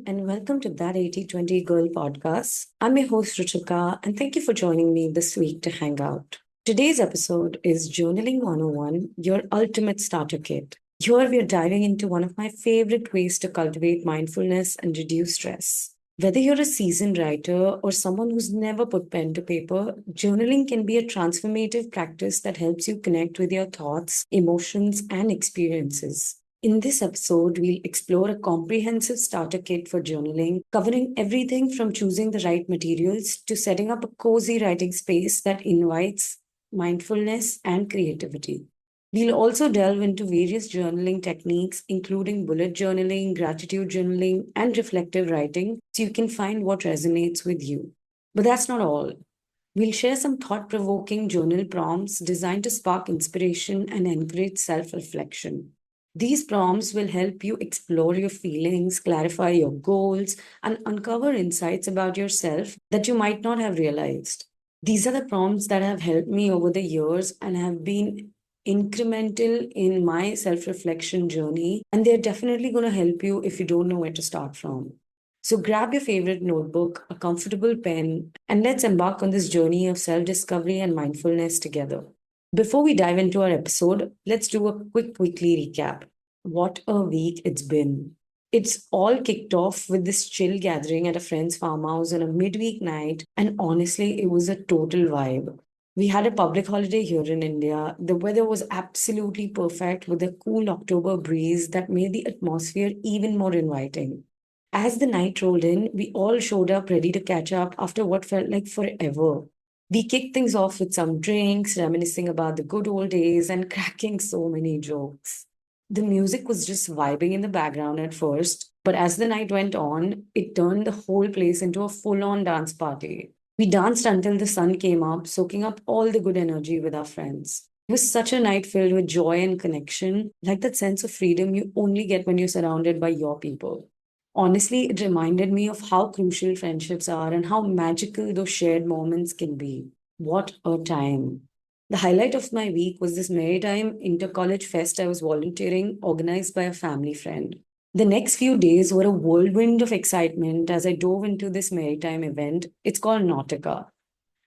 and welcome to That 80-20 Girl podcast. I'm your host, Ruchika, and thank you for joining me this week to hang out. Today's episode is Journaling 101, your ultimate starter kit. Here we are diving into one of my favorite ways to cultivate mindfulness and reduce stress. Whether you're a seasoned writer or someone who's never put pen to paper, journaling can be a transformative practice that helps you connect with your thoughts, emotions, and experiences. In this episode, we'll explore a comprehensive starter kit for journaling, covering everything from choosing the right materials to setting up a cozy writing space that invites mindfulness and creativity. We'll also delve into various journaling techniques, including bullet journaling, gratitude journaling, and reflective writing, so you can find what resonates with you. But that's not all. We'll share some thought provoking journal prompts designed to spark inspiration and encourage self reflection. These prompts will help you explore your feelings, clarify your goals, and uncover insights about yourself that you might not have realized. These are the prompts that have helped me over the years and have been incremental in my self reflection journey. And they're definitely going to help you if you don't know where to start from. So grab your favorite notebook, a comfortable pen, and let's embark on this journey of self discovery and mindfulness together. Before we dive into our episode, let's do a quick weekly recap. What a week it's been. It's all kicked off with this chill gathering at a friend's farmhouse on a midweek night, and honestly, it was a total vibe. We had a public holiday here in India. The weather was absolutely perfect with a cool October breeze that made the atmosphere even more inviting. As the night rolled in, we all showed up ready to catch up after what felt like forever. We kicked things off with some drinks, reminiscing about the good old days and cracking so many jokes. The music was just vibing in the background at first, but as the night went on, it turned the whole place into a full on dance party. We danced until the sun came up, soaking up all the good energy with our friends. It was such a night filled with joy and connection, like that sense of freedom you only get when you're surrounded by your people. Honestly, it reminded me of how crucial friendships are and how magical those shared moments can be. What a time! The highlight of my week was this maritime inter-college fest I was volunteering, organized by a family friend. The next few days were a whirlwind of excitement as I dove into this maritime event. It's called Nautica.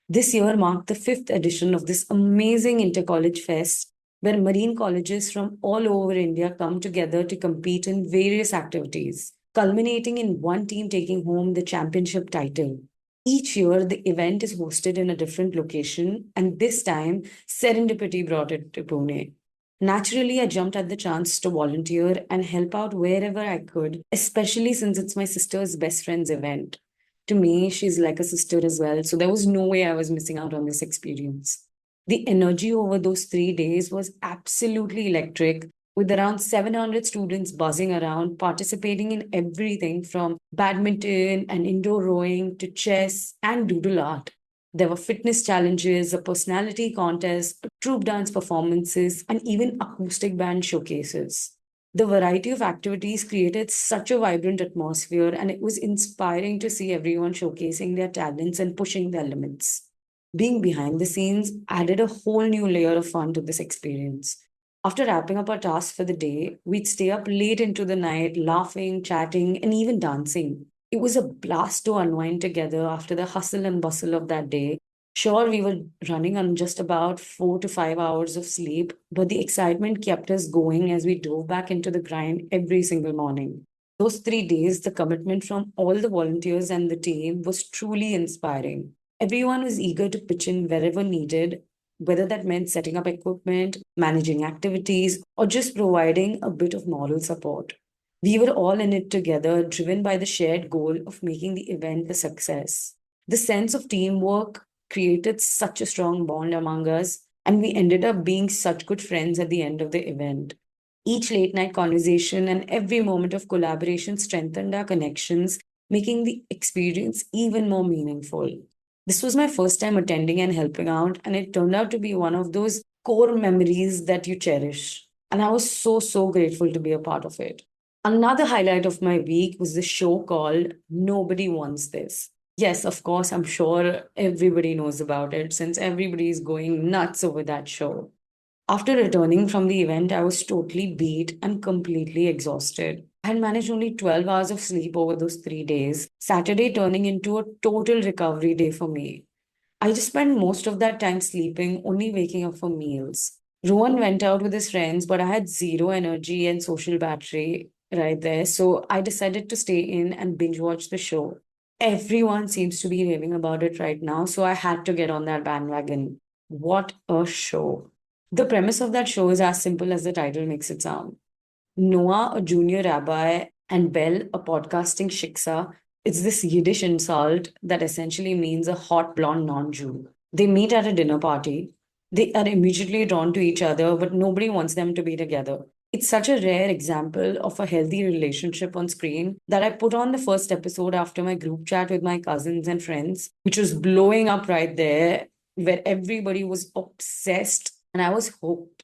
This year marked the fifth edition of this amazing inter-college fest where marine colleges from all over India come together to compete in various activities, culminating in one team taking home the championship title. Each year, the event is hosted in a different location, and this time, serendipity brought it to Pune. Naturally, I jumped at the chance to volunteer and help out wherever I could, especially since it's my sister's best friend's event. To me, she's like a sister as well, so there was no way I was missing out on this experience. The energy over those 3 days was absolutely electric, with around 700 students buzzing around, participating in everything from badminton and indoor rowing to chess and doodle art. There were fitness challenges, a personality contest, troop dance performances, and even acoustic band showcases. The variety of activities created such a vibrant atmosphere, and it was inspiring to see everyone showcasing their talents and pushing their limits. Being behind the scenes added a whole new layer of fun to this experience. After wrapping up our tasks for the day, we'd stay up late into the night, laughing, chatting, and even dancing. It was a blast to unwind together after the hustle and bustle of that day. Sure, we were running on just about 4 to 5 hours of sleep, but the excitement kept us going as we dove back into the grind every single morning. Those 3 days, the commitment from all the volunteers and the team was truly inspiring. Everyone was eager to pitch in wherever needed, whether that meant setting up equipment, managing activities, or just providing a bit of moral support. We were all in it together, driven by the shared goal of making the event a success. The sense of teamwork created such a strong bond among us, and we ended up being such good friends at the end of the event. Each late night conversation and every moment of collaboration strengthened our connections, making the experience even more meaningful. This was my first time attending and helping out, and it turned out to be one of those core memories that you cherish. And I was so grateful to be a part of it. Another highlight of my week was the show called Nobody Wants This. Yes, of course, I'm sure everybody knows about it since everybody is going nuts over that show. After returning from the event, I was totally beat and completely exhausted. I had managed only 12 hours of sleep over those 3 days, Saturday turning into a total recovery day for me. I just spent most of that time sleeping, only waking up for meals. Rowan went out with his friends, but I had zero energy and social battery right there. So I decided to stay in and binge watch the show. Everyone seems to be raving about it right now, so I had to get on that bandwagon. What a show! The premise of that show is as simple as the title makes it sound. Noah, a junior rabbi, and Bell, a podcasting shiksa. It's this Yiddish insult that essentially means a hot blonde non Jew. They meet at a dinner party. They are immediately drawn to each other, but nobody wants them to be together. It's such a rare example of a healthy relationship on screen that I put on the first episode after my group chat with my cousins and friends, which was blowing up right there, where everybody was obsessed and I was hooked.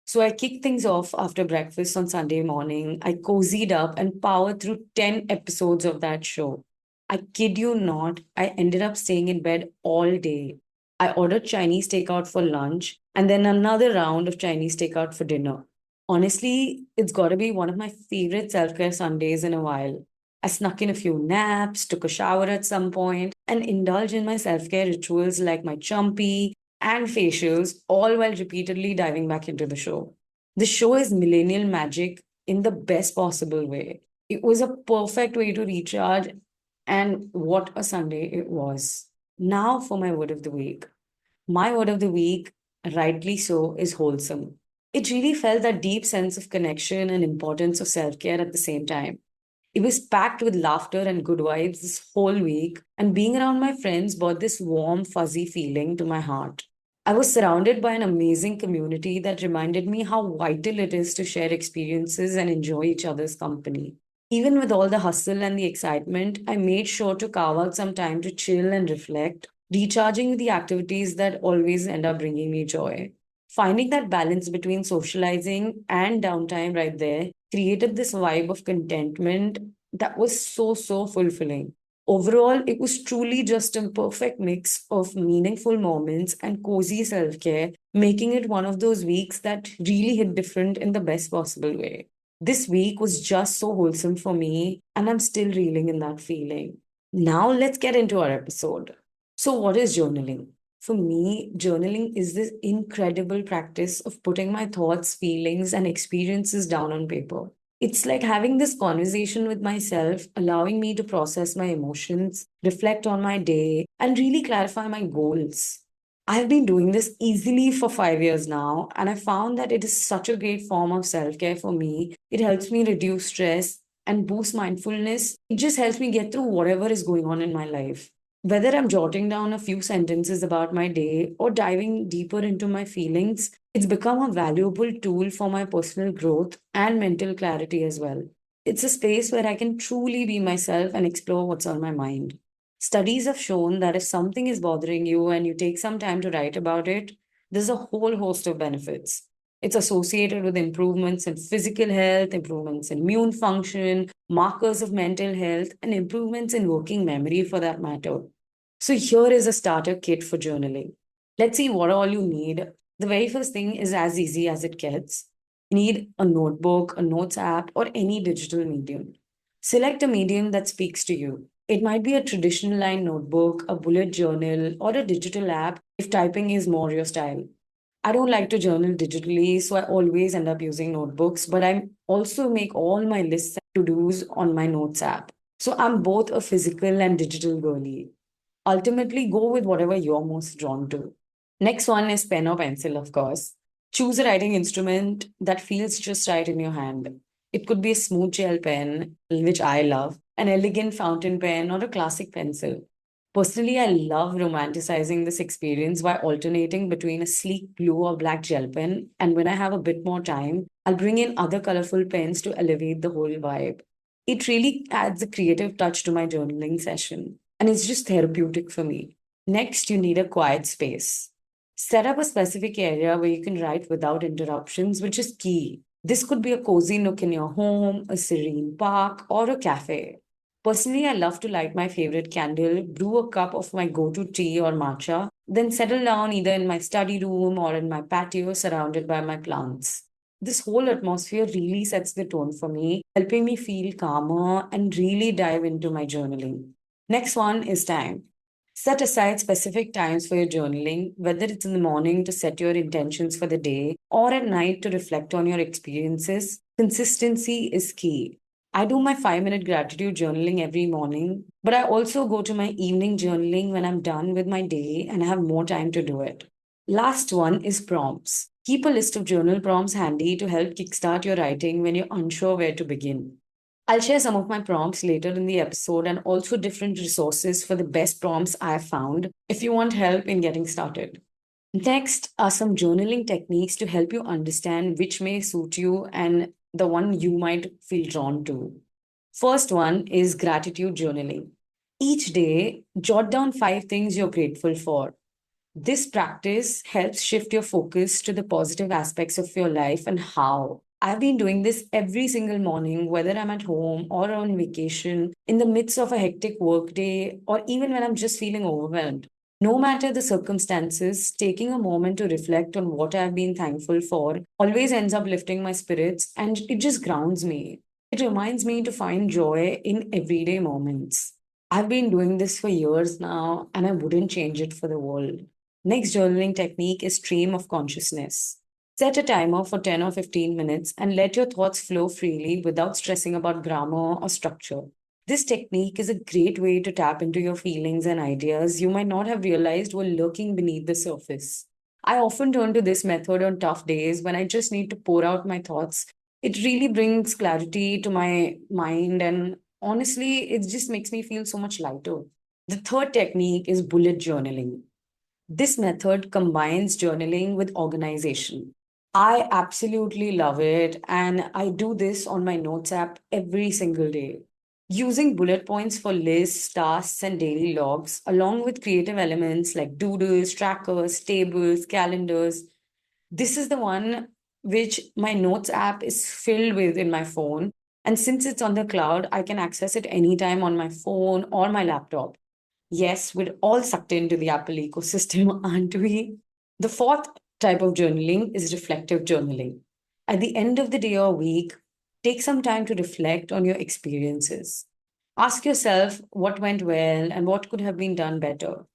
So I kicked things off after breakfast on Sunday morning. I cozied up and powered through 10 episodes of that show. I kid you not, I ended up staying in bed all day. I ordered Chinese takeout for lunch and then another round of Chinese takeout for dinner. Honestly, it's got to be one of my favorite self care Sundays in a while. I snuck in a few naps, took a shower at some point, and indulged in my self care rituals like my chumpy and facials, all while repeatedly diving back into the show. The show is millennial magic in the best possible way. It was a perfect way to recharge, and what a Sunday it was. Now for my word of the week. My word of the week, rightly so, is wholesome. It really felt that deep sense of connection and importance of self care at the same time. It was packed with laughter and good vibes this whole week, and being around my friends brought this warm, fuzzy feeling to my heart. I was surrounded by an amazing community that reminded me how vital it is to share experiences and enjoy each other's company. Even with all the hustle and the excitement, I made sure to carve out some time to chill and reflect, recharging with the activities that always end up bringing me joy. Finding that balance between socializing and downtime right there created this vibe of contentment that was so fulfilling. Overall, it was truly just a perfect mix of meaningful moments and cozy self care, making it one of those weeks that really hit different in the best possible way. This week was just so wholesome for me, and I'm still reeling in that feeling. Now, let's get into our episode. So, what is journaling? For me, journaling is this incredible practice of putting my thoughts, feelings, and experiences down on paper. It's like having this conversation with myself, allowing me to process my emotions, reflect on my day, and really clarify my goals. I've been doing this easily for 5 years now, and I found that it is such a great form of self care for me. It helps me reduce stress and boost mindfulness. It just helps me get through whatever is going on in my life. Whether I'm jotting down a few sentences about my day or diving deeper into my feelings, it's become a valuable tool for my personal growth and mental clarity as well. It's a space where I can truly be myself and explore what's on my mind. Studies have shown that if something is bothering you and you take some time to write about it, there's a whole host of benefits. It's associated with improvements in physical health, improvements in immune function, markers of mental health, and improvements in working memory for that matter. So, here is a starter kit for journaling. Let's see what all you need. The very first thing is as easy as it gets. You need a notebook, a notes app, or any digital medium. Select a medium that speaks to you. It might be a traditional line notebook, a bullet journal, or a digital app if typing is more your style. I don't like to journal digitally, so I always end up using notebooks, but I also make all my lists and to dos on my notes app. So I'm both a physical and digital girly. Ultimately, go with whatever you're most drawn to. Next one is pen or pencil, of course. Choose a writing instrument that feels just right in your hand. It could be a smooth gel pen, which I love, an elegant fountain pen, or a classic pencil. Personally, I love romanticizing this experience by alternating between a sleek blue or black gel pen, and when I have a bit more time, I'll bring in other colorful pens to elevate the whole vibe. It really adds a creative touch to my journaling session, and it's just therapeutic for me. Next, you need a quiet space. Set up a specific area where you can write without interruptions, which is key. This could be a cozy nook in your home, a serene park, or a cafe. Personally, I love to light my favorite candle, brew a cup of my go to tea or matcha, then settle down either in my study room or in my patio surrounded by my plants. This whole atmosphere really sets the tone for me, helping me feel calmer and really dive into my journaling. Next one is time. Set aside specific times for your journaling, whether it's in the morning to set your intentions for the day or at night to reflect on your experiences. Consistency is key. I do my 5-minute gratitude journaling every morning, but I also go to my evening journaling when I'm done with my day and I have more time to do it. Last one is prompts. Keep a list of journal prompts handy to help kickstart your writing when you're unsure where to begin. I'll share some of my prompts later in the episode and also different resources for the best prompts I've found if you want help in getting started. Next are some journaling techniques to help you understand which may suit you and the one you might feel drawn to. First one is gratitude journaling. Each day, jot down 5 things you're grateful for. This practice helps shift your focus to the positive aspects of your life and how. I've been doing this every single morning, whether I'm at home or on vacation, in the midst of a hectic workday, or even when I'm just feeling overwhelmed. No matter the circumstances, taking a moment to reflect on what I've been thankful for always ends up lifting my spirits and it just grounds me. It reminds me to find joy in everyday moments. I've been doing this for years now and I wouldn't change it for the world. Next journaling technique is stream of consciousness. Set a timer for 10 or 15 minutes and let your thoughts flow freely without stressing about grammar or structure. This technique is a great way to tap into your feelings and ideas you might not have realized were lurking beneath the surface. I often turn to this method on tough days when I just need to pour out my thoughts. It really brings clarity to my mind, and honestly, it just makes me feel so much lighter. The third technique is bullet journaling. This method combines journaling with organization. I absolutely love it, and I do this on my notes app every single day. Using bullet points for lists, tasks, and daily logs, along with creative elements like doodles, trackers, tables, calendars. This is the one which my notes app is filled with in my phone. And since it's on the cloud, I can access it anytime on my phone or my laptop. Yes, we're all sucked into the Apple ecosystem, aren't we? The fourth type of journaling is reflective journaling. At the end of the day or week, take some time to reflect on your experiences. Ask yourself what went well and what could have been done better.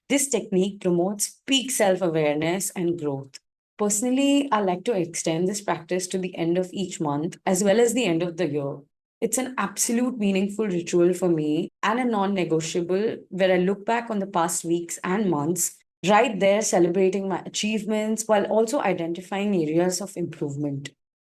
This technique promotes peak self awareness and growth. Personally, I like to extend this practice to the end of each month as well as the end of the year. It's an absolute meaningful ritual for me and a non negotiable where I look back on the past weeks and months, right there celebrating my achievements while also identifying areas of improvement.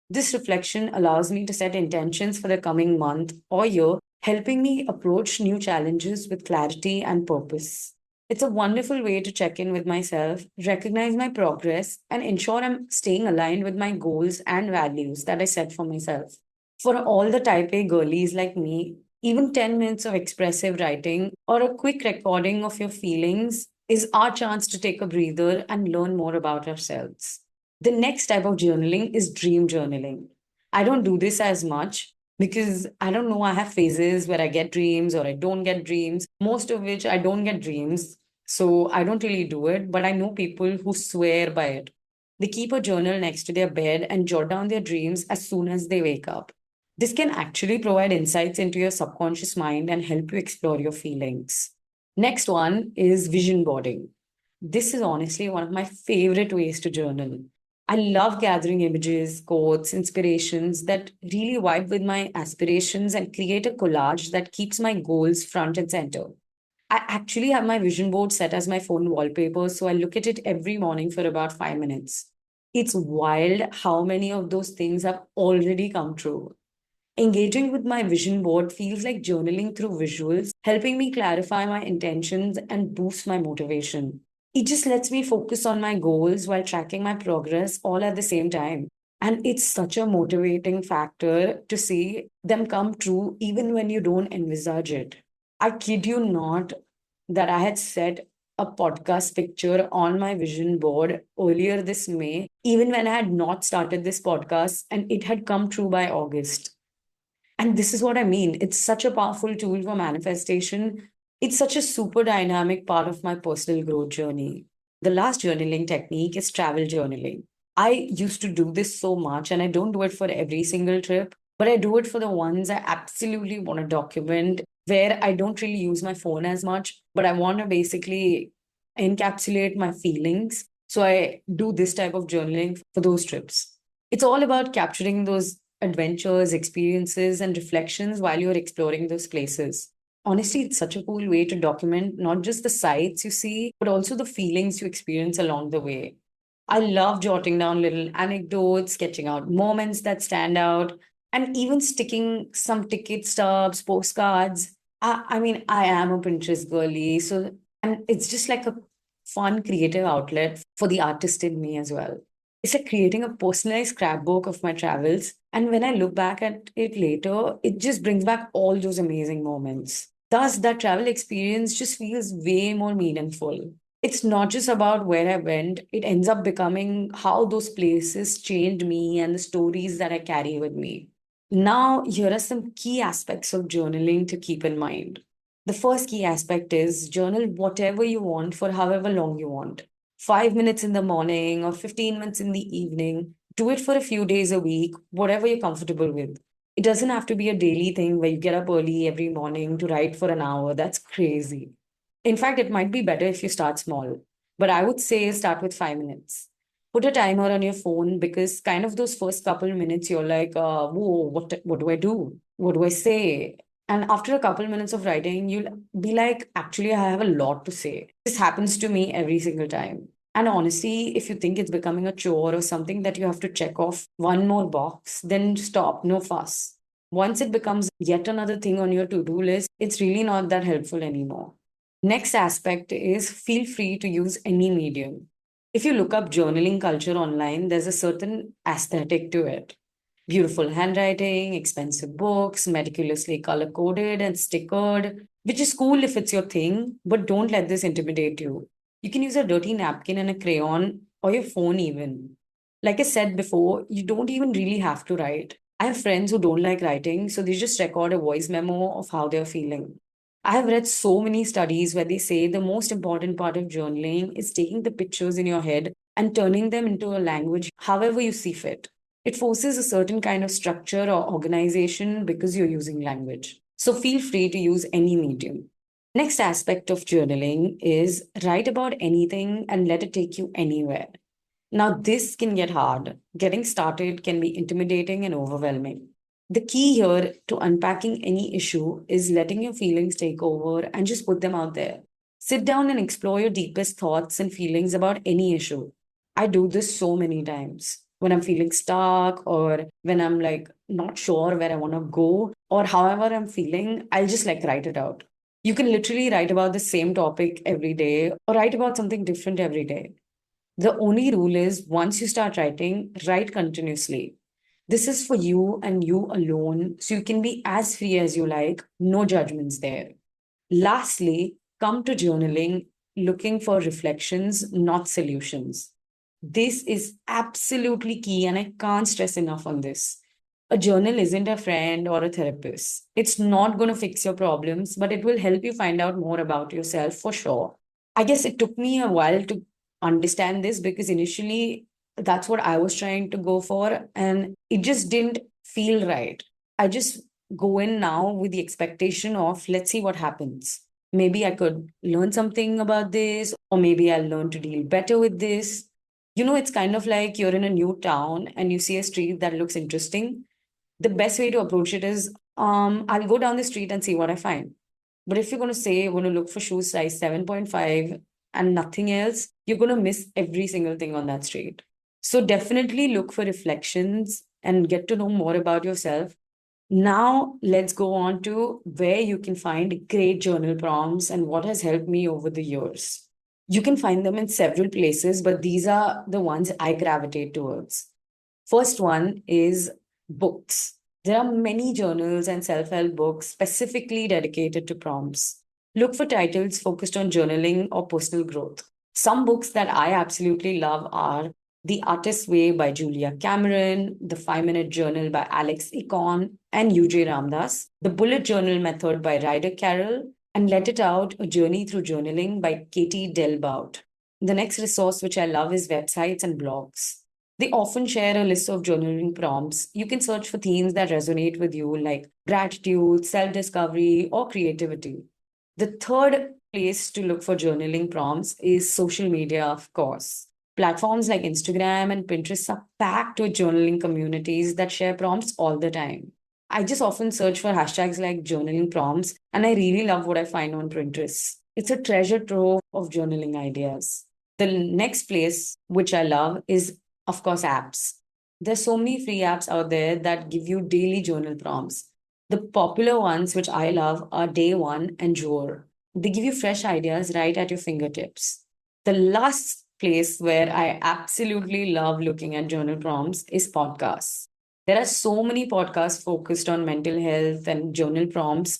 This reflection allows me to set intentions for the coming month or year, helping me approach new challenges with clarity and purpose. It's a wonderful way to check in with myself, recognize my progress, and ensure I'm staying aligned with my goals and values that I set for myself. For all the type A girlies like me, even 10 minutes of expressive writing or a quick recording of your feelings is our chance to take a breather and learn more about ourselves. The next type of journaling is dream journaling. I don't do this as much because I don't know, I have phases where I get dreams or I don't get dreams, most of which I don't get dreams. So I don't really do it, but I know people who swear by it. They keep a journal next to their bed and jot down their dreams as soon as they wake up. This can actually provide insights into your subconscious mind and help you explore your feelings. Next one is vision boarding. This is honestly one of my favorite ways to journal. I love gathering images, quotes, inspirations that really vibe with my aspirations and create a collage that keeps my goals front and center. I actually have my vision board set as my phone wallpaper, so I look at it every morning for about 5 minutes. It's wild how many of those things have already come true. Engaging with my vision board feels like journaling through visuals, helping me clarify my intentions and boost my motivation. It just lets me focus on my goals while tracking my progress all at the same time. And it's such a motivating factor to see them come true even when you don't envisage it. I kid you not that I had set a podcast picture on my vision board earlier this May, even when I had not started this podcast, and it had come true by August. And this is what I mean. It's such a powerful tool for manifestation. It's such a super dynamic part of my personal growth journey. The last journaling technique is travel journaling. I used to do this so much, and I don't do it for every single trip, but I do it for the ones I absolutely want to document, where I don't really use my phone as much, but I want to basically encapsulate my feelings. So I do this type of journaling for those trips. It's all about capturing those adventures, experiences, and reflections while you're exploring those places. Honestly, it's such a cool way to document not just the sights you see, but also the feelings you experience along the way. I love jotting down little anecdotes, sketching out moments that stand out, and even sticking some ticket stubs, postcards. I mean, I am a Pinterest girly, so and it's just like a fun creative outlet for the artist in me as well. It's like creating a personalized scrapbook of my travels. And when I look back at it later, it just brings back all those amazing moments. Thus, that travel experience just feels way more meaningful. It's not just about where I went, it ends up becoming how those places changed me and the stories that I carry with me. Now, here are some key aspects of journaling to keep in mind. The first key aspect is journal whatever you want for however long you want. 5 minutes in the morning or 15 minutes in the evening. Do it for a few days a week, whatever you're comfortable with. It doesn't have to be a daily thing where you get up early every morning to write for an hour. That's crazy. In fact, it might be better if you start small, but I would say start with 5 minutes. Put a timer on your phone because kind of those first couple minutes, you're like, whoa, what do I do? What do I say? And after a couple minutes of writing, you'll be like, actually, I have a lot to say. This happens to me every single time. And honestly, if you think it's becoming a chore or something that you have to check off one more box, then stop, no fuss. Once it becomes yet another thing on your to do list, it's really not that helpful anymore. Next aspect is feel free to use any medium. If you look up journaling culture online, there's a certain aesthetic to it. Beautiful handwriting, expensive books, meticulously color coded and stickered, which is cool if it's your thing, but don't let this intimidate you. You can use a dirty napkin and a crayon or your phone, even. Like I said before, you don't even really have to write. I have friends who don't like writing, so they just record a voice memo of how they're feeling. I have read so many studies where they say the most important part of journaling is taking the pictures in your head and turning them into a language however you see fit. It forces a certain kind of structure or organization because you're using language. So feel free to use any medium. Next aspect of journaling is write about anything and let it take you anywhere. Now, this can get hard. Getting started can be intimidating and overwhelming. The key here to unpacking any issue is letting your feelings take over and just put them out there. Sit down and explore your deepest thoughts and feelings about any issue. I do this so many times when I'm feeling stuck or when I'm like not sure where I want to go or however I'm feeling, I'll just like write it out. You can literally write about the same topic every day or write about something different every day. The only rule is once you start writing, write continuously. This is for you and you alone, so you can be as free as you like, no judgments there. Lastly, come to journaling looking for reflections, not solutions. This is absolutely key, and I can't stress enough on this. A journal isn't a friend or a therapist. It's not going to fix your problems, but it will help you find out more about yourself for sure. I guess it took me a while to understand this because initially that's what I was trying to go for, and it just didn't feel right. I just go in now with the expectation of let's see what happens. Maybe I could learn something about this, or maybe I'll learn to deal better with this. It's kind of like you're in a new town and you see a street that looks interesting. The best way to approach it is I'll go down the street and see what I find. But if you're going to say you're going to look for shoes size 7.5 and nothing else, you're going to miss every single thing on that street. So definitely look for reflections and get to know more about yourself. Now, let's go on to where you can find great journal prompts and what has helped me over the years. You can find them in several places, but these are the ones I gravitate towards. First one is books. There are many journals and self help books specifically dedicated to prompts. Look for titles focused on journaling or personal growth. Some books that I absolutely love are The Artist's Way by Julia Cameron, The 5 Minute Journal by Alex Econ and UJ Ramdas, The Bullet Journal Method by Ryder Carroll, and Let It Out, A Journey Through Journaling by Katie Delbout. The next resource which I love is websites and blogs. They often share a list of journaling prompts. You can search for themes that resonate with you, like gratitude, self discovery, or creativity. The third place to look for journaling prompts is social media, of course. Platforms like Instagram and Pinterest are packed with journaling communities that share prompts all the time. I just often search for hashtags like journaling prompts, and I really love what I find on Pinterest. It's a treasure trove of journaling ideas. The next place, which I love, is, of course, apps. There's so many free apps out there that give you daily journal prompts. The popular ones, which I love, are Day One and Jour. They give you fresh ideas right at your fingertips. The last place where I absolutely love looking at journal prompts is podcasts. There are so many podcasts focused on mental health and journal prompts,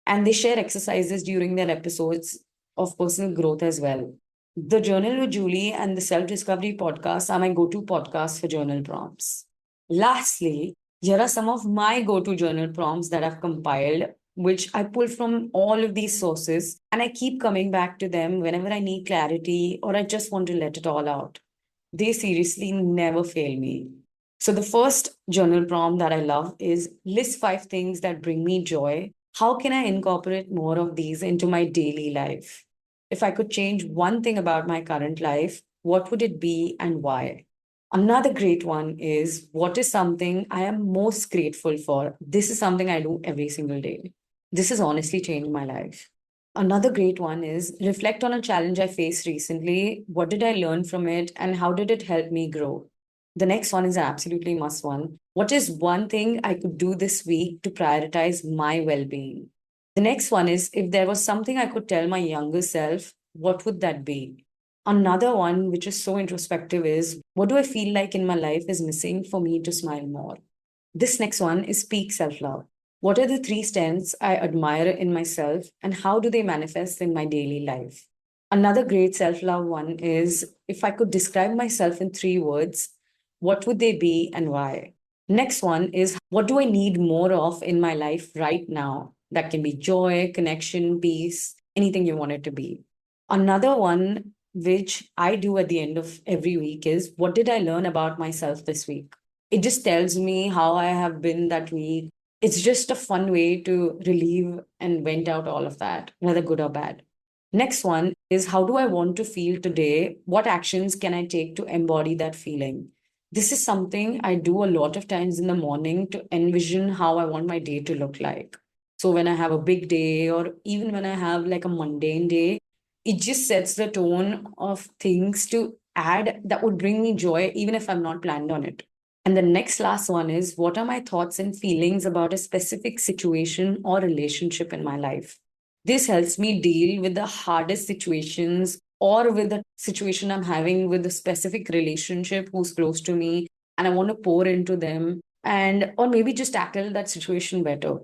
and they share exercises during their episodes of personal growth as well. The Journal with Julie and the Self Discovery podcast are my go to podcasts for journal prompts. Lastly, here are some of my go to journal prompts that I've compiled, which I pull from all of these sources, and I keep coming back to them whenever I need clarity or I just want to let it all out. They seriously never fail me. So, the first journal prompt that I love is list 5 things that bring me joy. How can I incorporate more of these into my daily life? If I could change one thing about my current life, what would it be and why? Another great one is what is something I am most grateful for? This is something I do every single day. This has honestly changed my life. Another great one is reflect on a challenge I faced recently. What did I learn from it and how did it help me grow? The next one is an absolutely must one. What is one thing I could do this week to prioritize my well being? The next one is if there was something I could tell my younger self, what would that be? Another one, which is so introspective, is what do I feel like in my life is missing for me to smile more? This next one is peak self love. What are the 3 strengths I admire in myself and how do they manifest in my daily life? Another great self love one is if I could describe myself in 3 words, what would they be and why? Next one is what do I need more of in my life right now? That can be joy, connection, peace, anything you want it to be. Another one, which I do at the end of every week, is what did I learn about myself this week? It just tells me how I have been that week. It's just a fun way to relieve and vent out all of that, whether good or bad. Next one is how do I want to feel today? What actions can I take to embody that feeling? This is something I do a lot of times in the morning to envision how I want my day to look like. So when I have a big day, or even when I have like a mundane day, it just sets the tone of things to add that would bring me joy, even if I'm not planned on it. And the next last one is what are my thoughts and feelings about a specific situation or relationship in my life? This helps me deal with the hardest situations or with the situation I'm having with a specific relationship who's close to me and I want to pour into them and or maybe just tackle that situation better.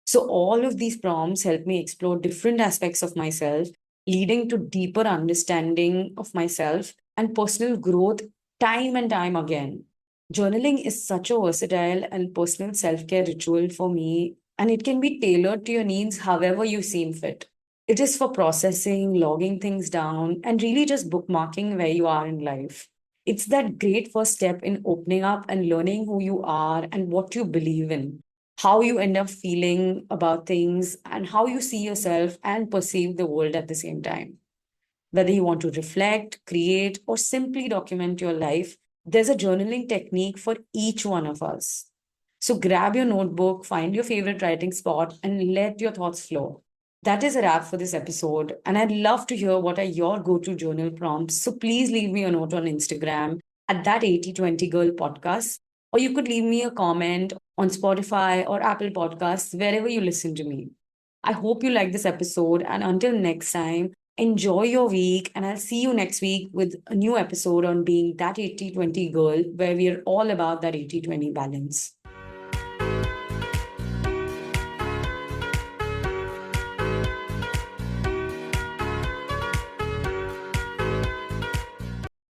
So all of these prompts help me explore different aspects of myself, leading to deeper understanding of myself and personal growth time and time again. Journaling is such a versatile and personal self care ritual for me, and it can be tailored to your needs however you seem fit. It is for processing, logging things down, and really just bookmarking where you are in life. It's that great first step in opening up and learning who you are and what you believe in, how you end up feeling about things, and how you see yourself and perceive the world at the same time. Whether you want to reflect, create, or simply document your life, there's a journaling technique for each one of us. So grab your notebook, find your favorite writing spot, and let your thoughts flow. That is a wrap for this episode. And I'd love to hear what are your go to journal prompts. So please leave me a note on Instagram at that 8020girl podcast. Or you could leave me a comment on Spotify or Apple Podcasts, wherever you listen to me. I hope you like this episode. And until next time, enjoy your week. And I'll see you next week with a new episode on being that 8020 girl, where we are all about that 8020 balance.